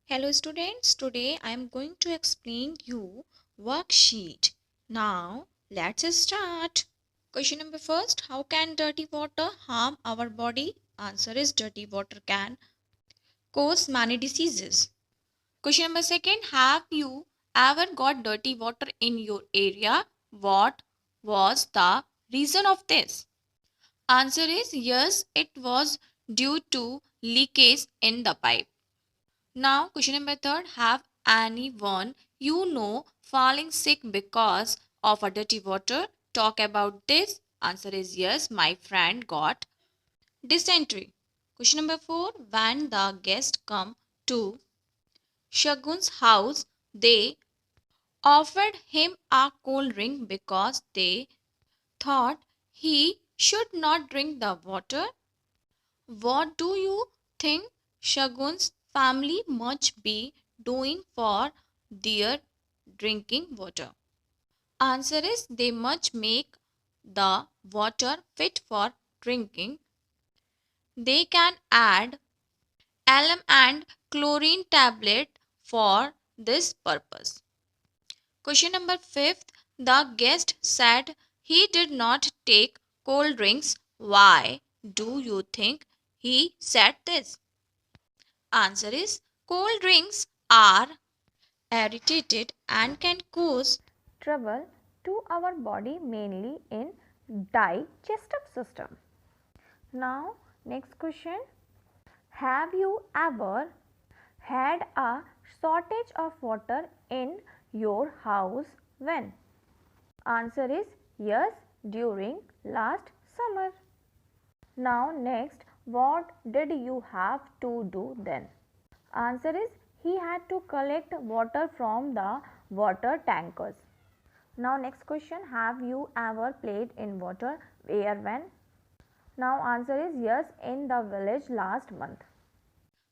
Hello students, today I am going to explain you worksheet. Now let's start. Question number first, how can dirty water harm our body? Answer is dirty water can cause many diseases. Question number second, have you ever got dirty water in your area? What was the reason of this? Answer is yes, it was due to leakage in the pipe. Now, question number third, have anyone you know falling sick because of a dirty water? Talk about this. Answer is yes, my friend got dysentery. Question number four, when the guests come to Shagun's house, they offered him a cold drink because they thought he should not drink the water. What do you think Shagun's family must be doing for their drinking water? Answer is they must make the water fit for drinking. They can add alum and chlorine tablet for this purpose. Question number 5. The guest said he did not take cold drinks. Why do you think he said this? Answer is cold drinks are irritated and can cause trouble to our body mainly in digestive system. Now next question, have you ever had a shortage of water in your house? When? Answer is yes, during last summer. Now next, what did you have to do then? Answer is he had to collect water from the water tankers. Now next question, have you ever played in water? Where, when? Now answer is yes, in the village last month.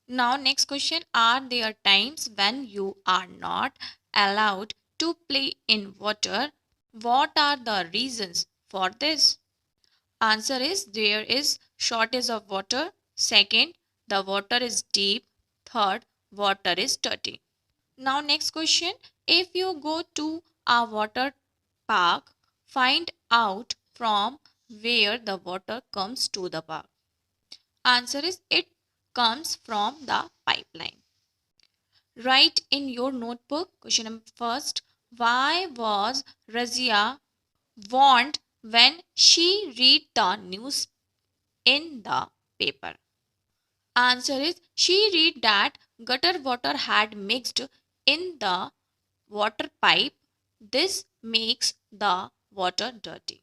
Now, next question, are there times when you are not allowed to play in water? What are the reasons for this? Answer is there is shortage of water. Second, the water is deep. Third, water is dirty. Now, next question, if you go to a water park, find out from where the water comes to the park. Answer is it comes from the pipeline. Write in your notebook. Question number first. Why was Razia warned when she read the news in the paper? Answer is she read that gutter water had mixed in the water pipe. This makes the water dirty.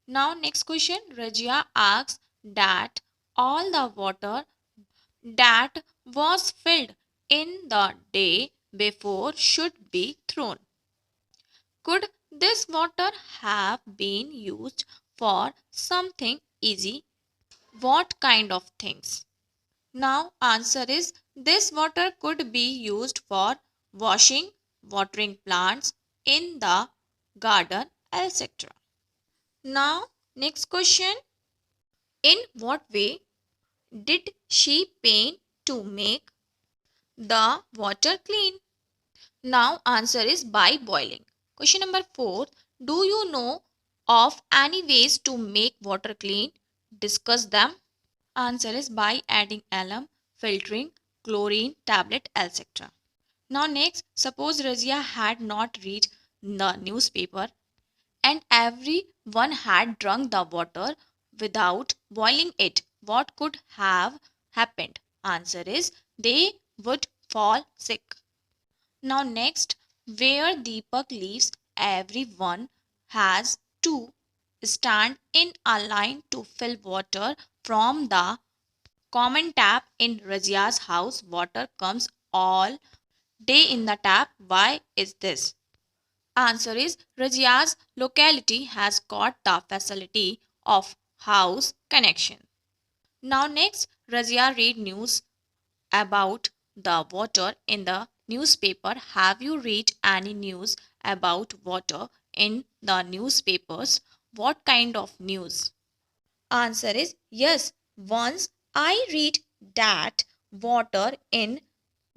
Now next question. Rajia asks that all the water that was filled in the day before should be thrown. Could this water have been used for something easy? What kind of things? Now answer is this water could be used for washing, watering plants in the garden, etc. Now next question, in what way did she paint to make the water clean? Now answer is by boiling. Question number 4. Do you know of any ways to make water clean? Discuss them. Answer is by adding alum, filtering, chlorine, tablet, etc. Now next, suppose Razia had not read the newspaper and everyone had drunk the water without boiling it. What could have happened? Answer is they would fall sick. Now next, where Deepak lives, everyone has to stand in a line to fill water from the common tap. In Razia's house. Water comes all day in the tap. Why is this? Answer is Razia's locality has got the facility of house connection. Now next, Razia read news about the water in the newspaper. Have you read any news about water in the newspapers? What kind of news? Answer is yes. Once I read that water in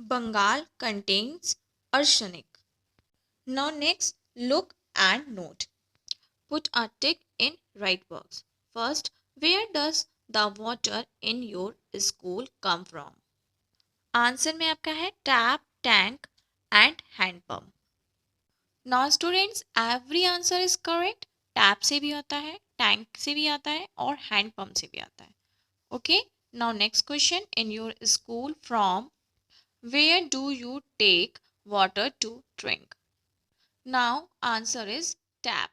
Bengal contains arsenic. Now next, look and note. Put a tick in right box. First, where does the water in your school come from? Answer में आपका है tap, tank and hand pump. Now students, every answer is correct. Tap से भी आता है, tank से भी आता है और हैंड पंप से भी आता है. Okay, now next question. In your school from where do you take water to drink? Now answer is tap.